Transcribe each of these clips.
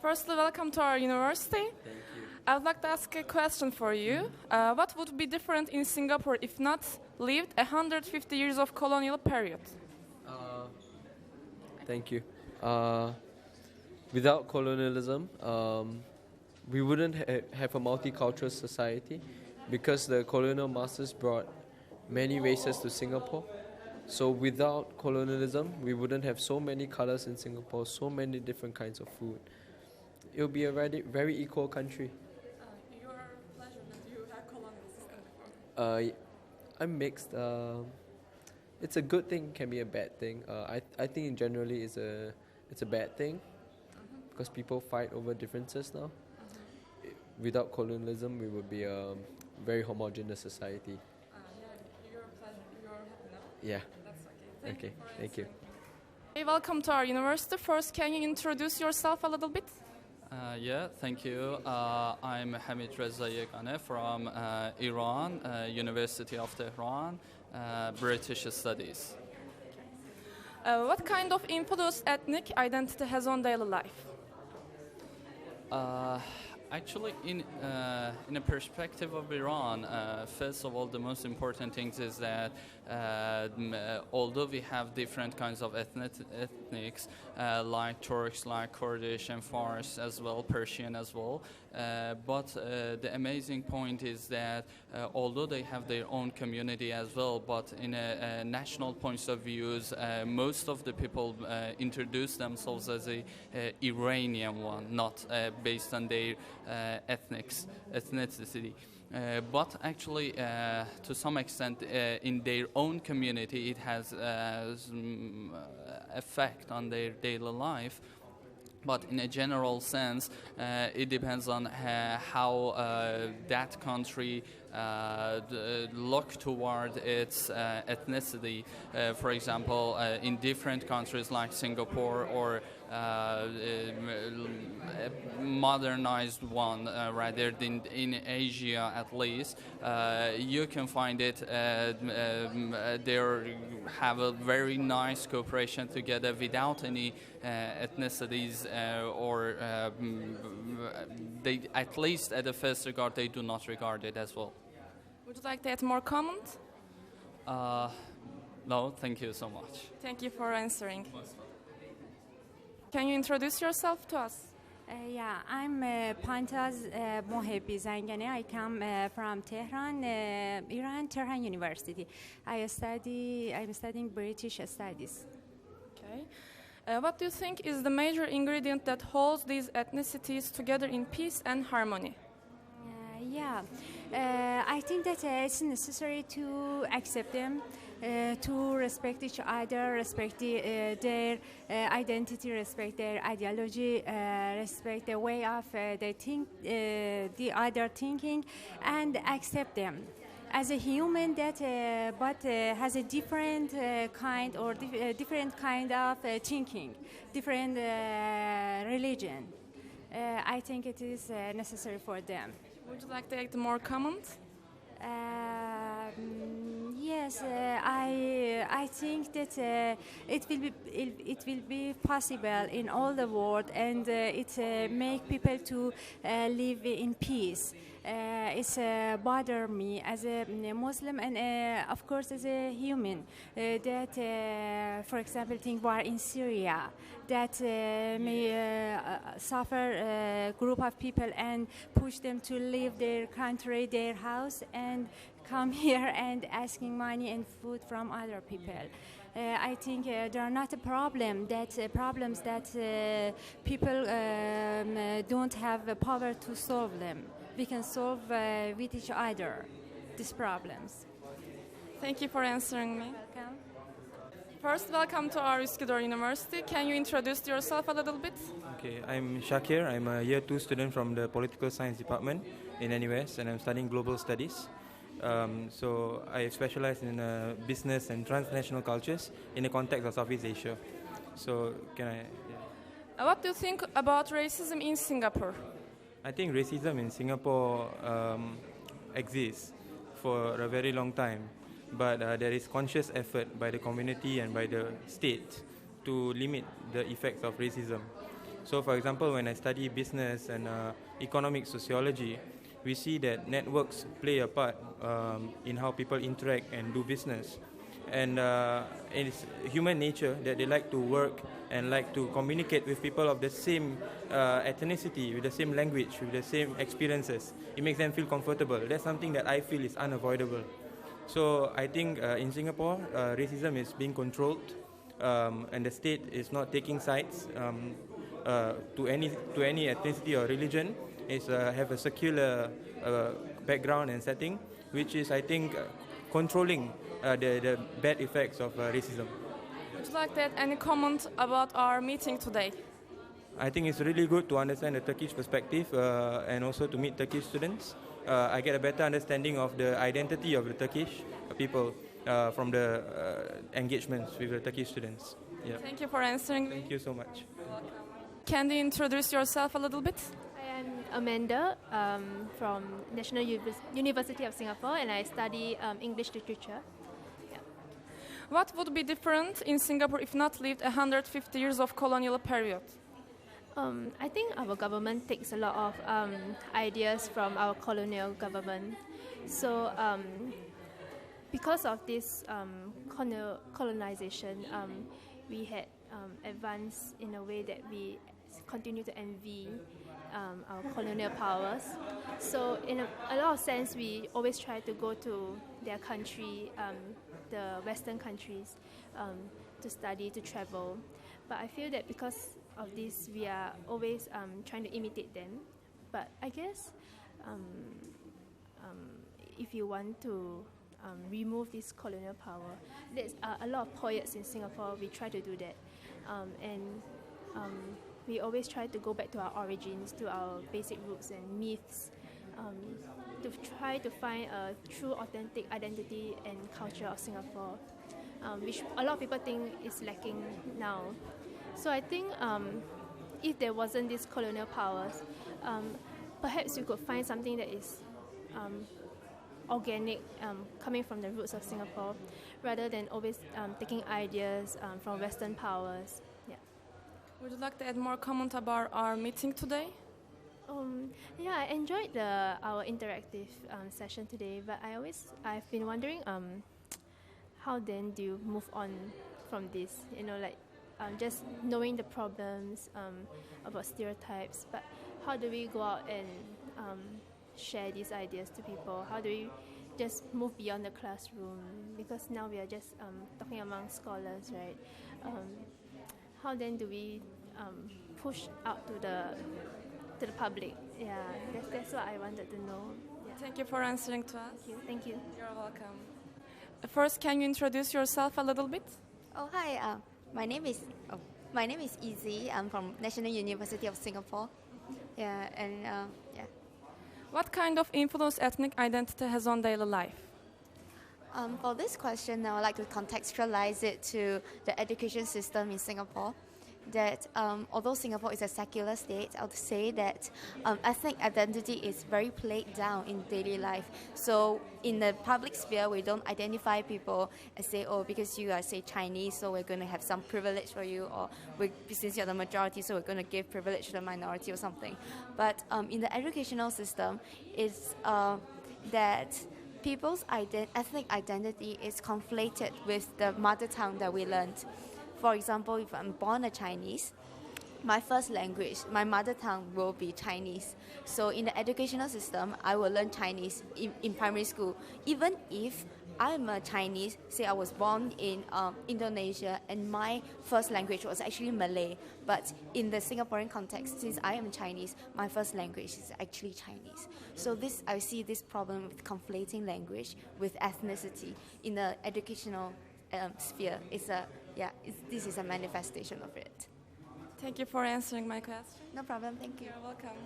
Firstly, welcome to our university. Thank you. I would like to ask a question for you. What would be different in Singapore if not lived 150 years of colonial period? Thank you. Without colonialism, we wouldn't have a multicultural society because the colonial masters brought many races to Singapore. So without colonialism, we wouldn't have so many colors in Singapore, so many different kinds of food. It would be a very equal country. Your pleasure that you have colonialism. I'm mixed. It's a good thing, can be a bad thing. I think generally it's a bad thing because people fight over differences now. Without colonialism, we would be a very homogeneous society. Your pleasure. You're happy now? Yeah. That's okay. Okay. Thank you. Hey, welcome to our university. First, can you introduce yourself a little bit? Yeah, thank you. I'm Hamid Reza Yegane from Iran, University of Tehran, British Studies. What kind of influence ethnic identity has on daily life? Actually, in a perspective of Iran, first of all, the most important thing is that although we have different kinds of ethnics, like Turks, like Kurdish and Fars as well, Persian as well, but the amazing point is that although they have their own community as well, but in a national point of views, most of the people introduce themselves as a Iranian one, not based on their ethnicity. But actually, to some extent, in their own community, it has effect on their daily life. But in a general sense, it depends on how that country look toward its ethnicity. For example, in different countries like Singapore or modernized one rather than in Asia at least, you can find it they have a very nice cooperation together without any ethnicities or they, at least at the first regard, they do not regard it as well. Would you like to add more comment? No, thank you so much. Thank you for answering. Can you introduce yourself to us? Yeah, I'm Pantaz Mohebi Zangane. I come from Tehran, Iran, Tehran University. I'm studying British Studies. Okay. What do you think is the major ingredient that holds these ethnicities together in peace and harmony? I think that it's necessary to accept them, to respect each other, respect their identity, respect their ideology, respect the way of they think, the other thinking, and accept them as a human that but has a different kind or different kind of thinking, different religion. I think it is necessary for them. Would you like to add more comment? Yes, I think that it will be possible in all the world, and it make people to live in peace. It's bother me as a Muslim and of course as a human that, for example, think war in Syria that may suffer a group of people and push them to leave their country, their house, and come here and asking money and food from other people. I think there are not a problem that problems that people don't have the power to solve them. We can solve with each other these problems. Thank you for answering me. Welcome. First, welcome to our Üsküdar University. Can you introduce yourself a little bit? Okay, I'm Shakir. I'm a year 2 student from the Political Science Department in NUS, and I'm studying Global Studies. So I specialize in business and transnational cultures in the context of Southeast Asia. So can I... Yeah. What do you think about racism in Singapore? I think racism in Singapore exists for a very long time, but there is conscious effort by the community and by the state to limit the effects of racism. So, for example, when I study business and economic sociology, we see that networks play a part in how people interact and do business. And it's human nature that they like to work and like to communicate with people of the same ethnicity, with the same language, with the same experiences. It makes them feel comfortable. That's something that I feel is unavoidable. So I think in Singapore, racism is being controlled, and the state is not taking sides to any ethnicity or religion. It's have a secular background and setting, which is, I think, controlling the bad effects of racism. Would you like to add any comment about our meeting today? I think it's really good to understand the Turkish perspective and also to meet Turkish students. I get a better understanding of the identity of the Turkish people from the engagements with the Turkish students. Yeah. Thank you for answering me. Thank you so much. Can you introduce yourself a little bit? I am Amanda from National University of Singapore, and I study English literature. What would be different in Singapore if not lived 150 years of colonial period? I think our government takes a lot of ideas from our colonial government. So because of this colonization, we had advanced in a way that we continue to envy our colonial powers. So in a lot of sense, we always try to go to their country, the Western countries, to study, to travel. But I feel that because of this, we are always trying to imitate them. But I guess if you want to remove this colonial power, there's a lot of poets in Singapore. We try to do that, and we always try to go back to our origins, to our basic roots and myths, to try to find a true, authentic identity and culture of Singapore, which a lot of people think is lacking now. So I think if there wasn't these colonial powers, perhaps you could find something that is organic, coming from the roots of Singapore, rather than always taking ideas from Western powers. Yeah. Would you like to add more comment about our meeting today? Yeah, I enjoyed our interactive session today, but I've been wondering how then do you move on from this? You know, like just knowing the problems about stereotypes, but how do we go out and share these ideas to people? How do we just move beyond the classroom? Because now we are just talking among scholars, right? How then do we push out to the public? Yeah, that's what I wanted to know. Yeah. Thank you for answering to us. Thank you. You're welcome. First, can you introduce yourself a little bit? Oh, hi. My name is Izzy. I'm from National University of Singapore. Yeah, and yeah. What kind of influence ethnic identity has on daily life? For this question, I would like to contextualize it to the education system in Singapore. That although Singapore is a secular state, I would say that ethnic identity is very played down in daily life. So in the public sphere, we don't identify people and say, oh, because you are, say, Chinese, so we're going to have some privilege for you, or since you're the majority, so we're going to give privilege to the minority or something. But in the educational system, it's that people's ethnic identity is conflated with the mother tongue that we learned. For example, if I'm born a Chinese, my first language, my mother tongue will be Chinese. So in the educational system, I will learn Chinese in primary school. Even if I'm a Chinese, say I was born in Indonesia and my first language was actually Malay. But in the Singaporean context, since I am Chinese, my first language is actually Chinese. So I see this problem with conflating language with ethnicity in the educational sphere. This is a manifestation of it. Thank you for answering my question. No problem, thank you. You're welcome.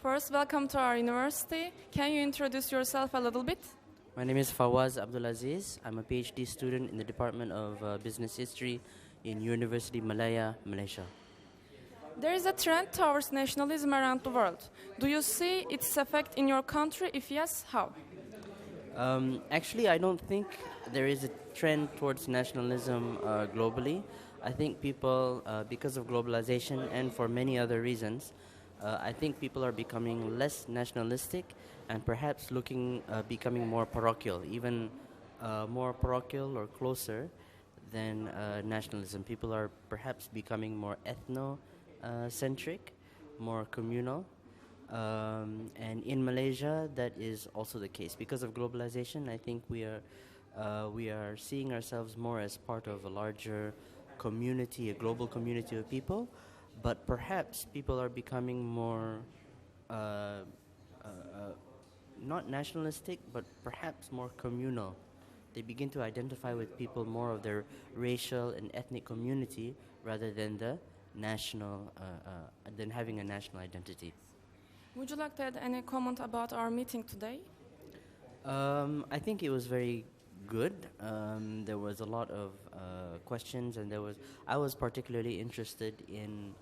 First, welcome to our university. Can you introduce yourself a little bit? My name is Fawaz Abdulaziz. I'm a PhD student in the Department of Business History in University Malaya, Malaysia. There is a trend towards nationalism around the world. Do you see its effect in your country? If yes, how? Actually, I don't think there is a trend towards nationalism globally. I think people, because of globalization and for many other reasons, I think people are becoming less nationalistic and perhaps becoming more parochial, even more parochial or closer than nationalism. People are perhaps becoming more ethno-centric, more communal. And in Malaysia, that is also the case. Because of globalization, I think we are seeing ourselves more as part of a larger community, a global community of people. But perhaps people are becoming more, not nationalistic, but perhaps more communal. They begin to identify with people more of their racial and ethnic community rather than than having a national identity. Would you like to add any comment about our meeting today? I think it was very good. There was a lot of questions, and I was particularly interested in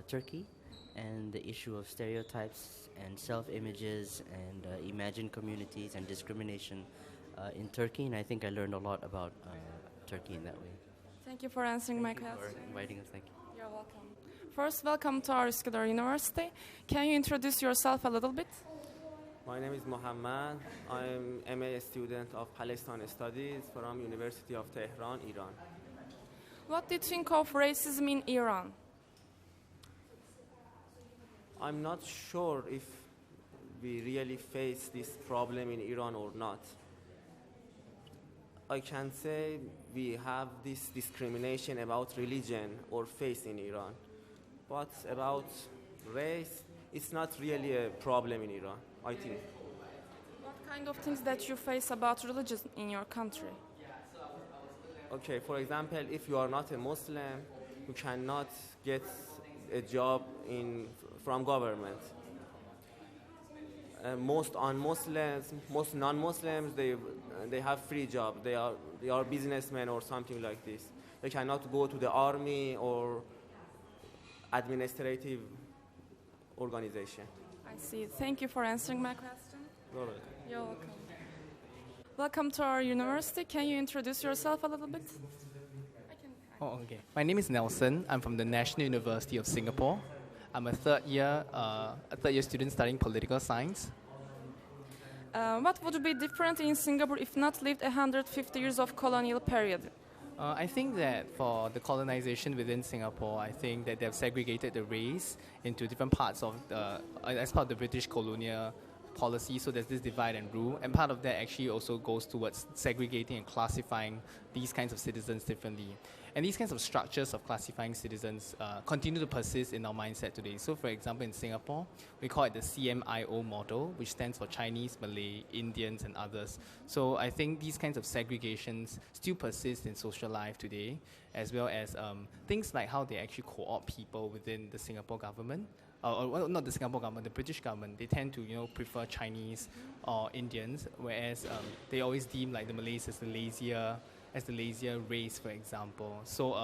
Turkey and the issue of stereotypes and self-images and imagined communities and discrimination in Turkey, and I think I learned a lot about Turkey in that way. Thank you for answering my Thank you question. for inviting us. Thank you. You're welcome. First, welcome to our Üsküdar University. Can you introduce yourself a little bit? My name is Mohammed. I'm MA student of Palestine Studies from University of Tehran, Iran. What do you think of racism in Iran? I'm not sure if we really face this problem in Iran or not. I can say we have this discrimination about religion or faith in Iran. But about race, it's not really a problem in Iran, I think. What kind of things that you face about religion in your country? Okay, for example, if you are not a Muslim, you cannot get a job from government. Most non-Muslims, they have free jobs. They are businessmen or something like this. They cannot go to the army or administrative organization. I see. Thank you for answering my question. You're welcome. You're welcome. Welcome to our university. Can you introduce yourself a little bit? Oh, okay. My name is Nelson. I'm from the National University of Singapore. I'm a third year student studying political science. What would be different in Singapore if not lived 150 years of colonial period? I think that for the colonization within Singapore, I think that they've segregated the race into different parts of as part of the British colonial policy, so there's this divide and rule, and part of that actually also goes towards segregating and classifying these kinds of citizens differently. And these kinds of structures of classifying citizens continue to persist in our mindset today. So for example, in Singapore, we call it the CMIO model, which stands for Chinese, Malay, Indians, and others. So I think these kinds of segregations still persist in social life today, as well as things like how they actually co-opt people within the Singapore government. Well, not the Singapore government, the British government. They tend to, prefer Chinese or Indians, whereas they always deem like the Malays as the lazier race, for example. So,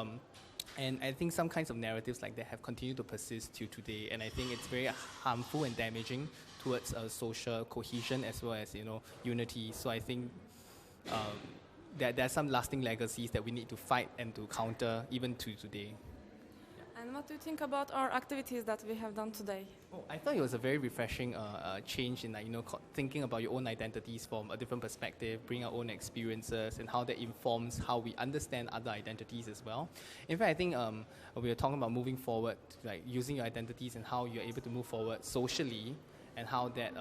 and I think some kinds of narratives like that have continued to persist till today, and I think it's very harmful and damaging towards social cohesion as well as unity. So I think there are some lasting legacies that we need to fight and to counter even to today. And what do you think about our activities that we have done today? Oh, I thought it was a very refreshing change in thinking about your own identities from a different perspective, bring our own experiences, and how that informs how we understand other identities as well. In fact, I think we were talking about moving forward, like using your identities and how you're able to move forward socially, and how that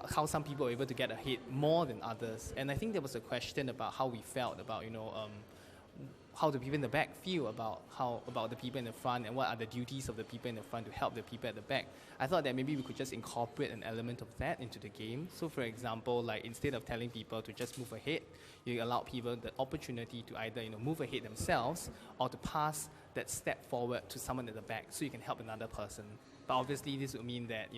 how some people are able to get ahead more than others. And I think there was a question about how we felt about how the people in the back feel about the people in the front, and what are the duties of the people in the front to help the people at the back. I thought that maybe we could just incorporate an element of that into the game. So for example, like instead of telling people to just move ahead, you allow people the opportunity to either move ahead themselves or to pass that step forward to someone at the back so you can help another person. But obviously this would mean that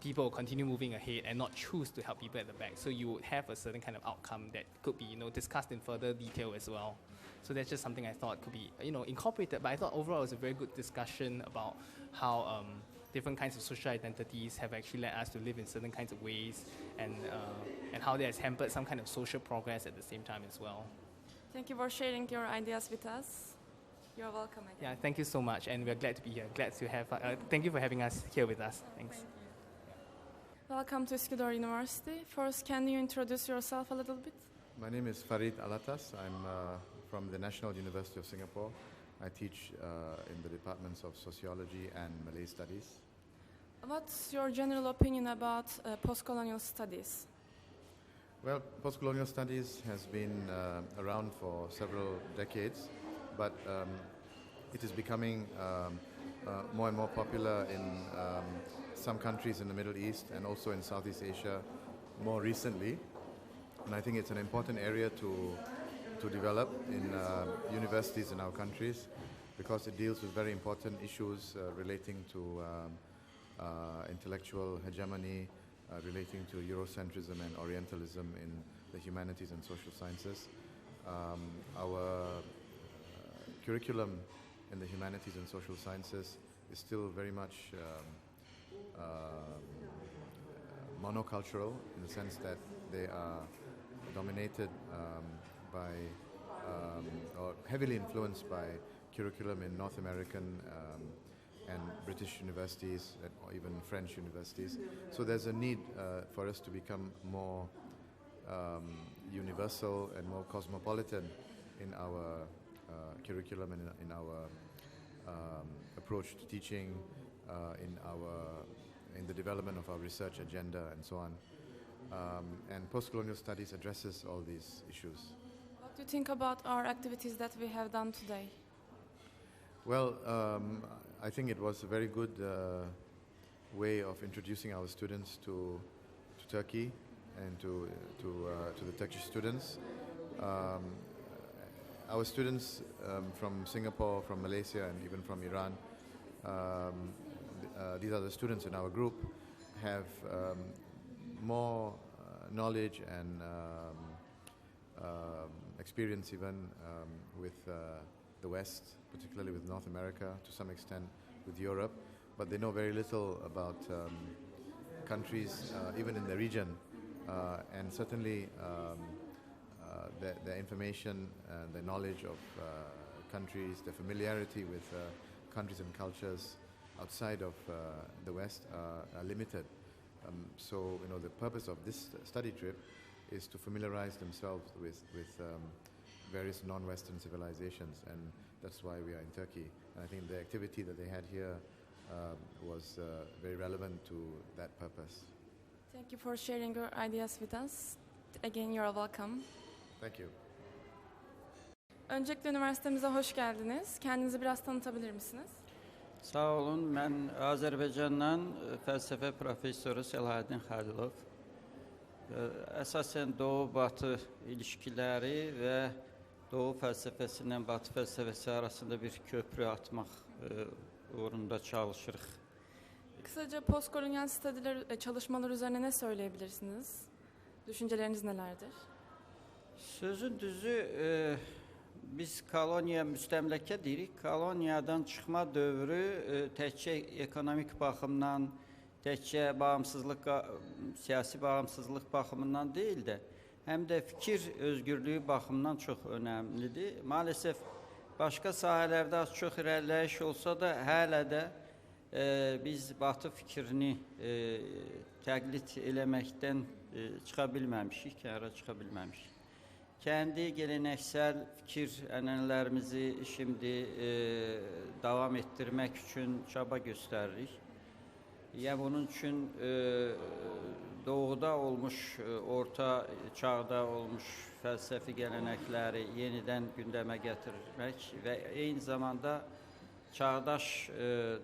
people will continue moving ahead and not choose to help people at the back. So you would have a certain kind of outcome that could be discussed in further detail as well. So that's just something I thought could be incorporated. But I thought overall it was a very good discussion about how different kinds of social identities have actually led us to live in certain kinds of ways, and how that has hampered some kind of social progress at the same time as well. Thank you for sharing your ideas with us. You're welcome again. Yeah, thank you so much, and we're glad to be here. Glad to have. Thank you for having us here with us. Thanks. Welcome to Üsküdar University. First, can you introduce yourself a little bit? My name is Farid Alatas. I'm from the National University of Singapore. I teach in the departments of sociology and Malay studies. What's your general opinion about post-colonial studies? Well, post-colonial studies has been around for several decades, but it is becoming more and more popular in some countries in the Middle East and also in Southeast Asia more recently. And I think it's an important area to develop in universities in our countries, because it deals with very important issues relating to intellectual hegemony, relating to Eurocentrism and Orientalism in the humanities and social sciences. Our curriculum in the humanities and social sciences is still very much monocultural, in the sense that they are dominated by or heavily influenced by curriculum in North American and British universities or even French universities. So there's a need for us to become more universal and more cosmopolitan in our curriculum and in our approach to teaching, in the development of our research agenda and so on. And post-colonial studies addresses all these issues. What do you think about our activities that we have done today? Well, I think it was a very good way of introducing our students to Turkey and to the Turkish students. Our students from Singapore, from Malaysia, and even from Iran, these are the students in our group, have more knowledge and experience even with the West, particularly with North America, to some extent with Europe, but they know very little about countries, even in the region, and certainly their information, their knowledge of countries, their familiarity with countries and cultures outside of the West are limited. So, the purpose of this study trip is to familiarize themselves with various non-Western civilizations, and that's why we are in Turkey. And I think the activity that they had here was very relevant to that purpose. Thank you for sharing your ideas with us. Again, you are welcome. Thank you. Öncelikle üniversitemize hoş geldiniz. Kendinizi biraz tanıtabilir misiniz? Sağ olun. Ben Azərbaycandan fəlsəfə professoru Selahattin Xəlilov. Əsasən Doğu-Batı ilişkiləri və Doğu fəlsəfəsi ilə Batı fəlsəfəsi arasında bir köprü atmaq uğrunda çalışırıq. Kısaca postkolonyal çalışmalar üzerine ne söyleyebilirsiniz? Düşünceleriniz nelerdir? Sözün düzü, biz koloniya müstəmləkə deyirik. Koloniyadan çıxma dövrü təkcə ekonomik baxımdan, təkcə siyasi bağımsızlıq baxımından deyil də, həm də fikir özgürlüyü baxımından çox önəmlidir. Maalesef başqa sahələrdə az çox irəliləyiş olsa da, hələ də biz Batı fikrini təqlid eləməkdən çıxa bilməmişik, kənara çıxa bilməmişik. Kendi geleneksel fikir ənənələrimizi şimdi davam ettirmek için çaba gösteririk. Ya bunun için doğuda olmuş, orta çağda olmuş felsefi gelenekleri yeniden gündeme getirmek ve aynı zamanda çağdaş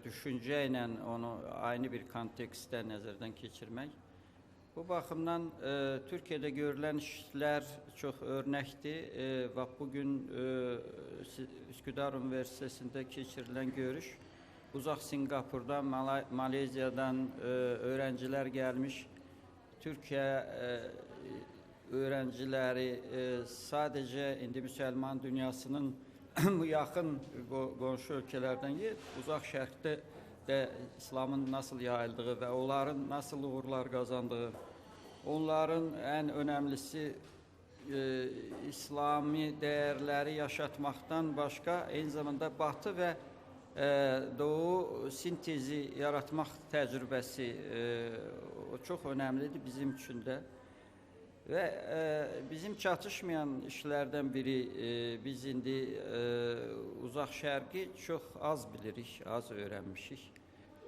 düşünceyle onu aynı bir kontekste nəzərdən keçirmək. Bu baxımdan Türkiye'de görülen işler çok örnekti. Bugün Üsküdar Üniversitesi'nde geçirilen görüş, uzak Singapur'dan, Malezya'dan öğrenciler gelmiş. Türkiye öğrencileri sadece indi Müslüman dünyasının bu yakın komşu ülkelerden uzak şərqdə İslamın nasıl yayıldığı ve onların nasıl uğurlar kazandığı, onların en önemlisi İslami değerleri yaşatmaktan başka aynı zamanda Batı ve Doğu sintezi yaratmak tecrübesi o çok önemliydi bizim için de. Ve bizim çatışmayan işlerden biri biz indi uzak şərqi çox az bilirik, az öğrenmişik.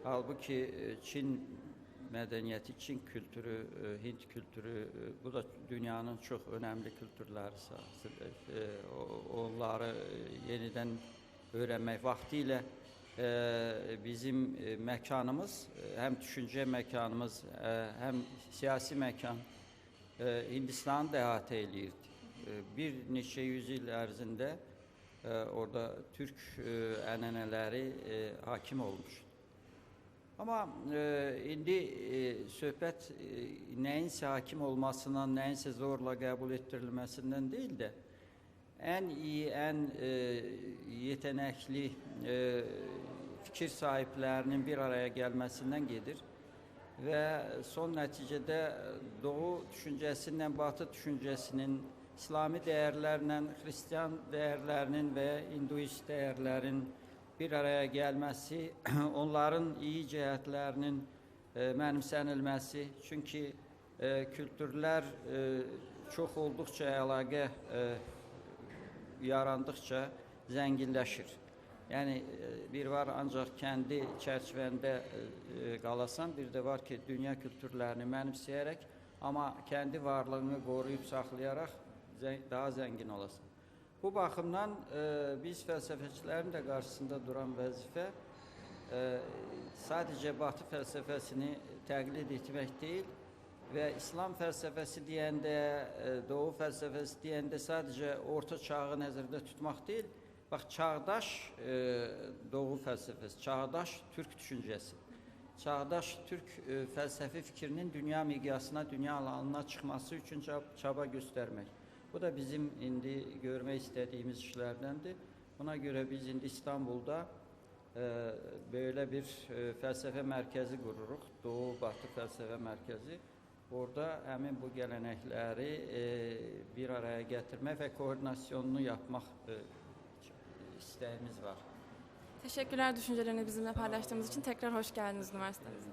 Halbuki Çin medeniyeti, Çin kültürü, Hint kültürü bu da dünyanın çok önemli kültürleri sahasıdır. Onları yeniden öğrenmek vaktiyle bizim mekanımız hem düşünce mekanımız hem siyasi mekan Hindistan'ı da əhatə eləyirdi. Bir neçə yüzyıl ərzində orada Türk ənənələri hakim olmuş. Ama indi söhbət nəyinsə hakim olmasından, nəyinsə zorla qəbul etdirilməsindən deyil də en iyi, en yetenekli fikir sahiplerinin bir araya gelmesinden gelir. Ve son neticede Doğu düşüncesinden Batı düşüncesinin, İslami değerlerle Hristiyan değerlerinin ve Hinduist değerlerin bir araya gelmesi, onların iyi cəhətlərinin mənimsənilməsi. Çünkü kültürler çok oldukça əlaqə yarandıkça zenginleşir. Yani bir var ancak kendi çerçevende qalasan, bir de var ki dünya kültürlerini mənimsəyərək ama kendi varlığını koruyup saxlayarak daha zengin olasın. Bu baxımdan biz felsefecilerin de karşısında duran vəzifə sadece Batı felsefesini təqlid etmək değil ve İslam felsefesi diyende, Doğu felsefesi diyende sadece Orta Çağı nəzərdə tutmaq değil. Bak çağdaş Doğu felsefesi, çağdaş Türk düşüncesi, çağdaş Türk felsefi fikrinin dünya miqyasına, dünya alanına çıkması için çaba göstermek. Bu da bizim indi görmek istediğimiz işlerdendir. Buna göre biz indi İstanbul'da böyle bir felsefe merkezi kururuz, Doğu-Batı felsefe merkezi. Orada hemen bu gelenekleri bir araya getirme ve koordinasyonunu yapmak isteğimiz var. Teşekkürler düşüncelerini bizimle paylaştığınız için. Tekrar hoş geldiniz üniversitemize.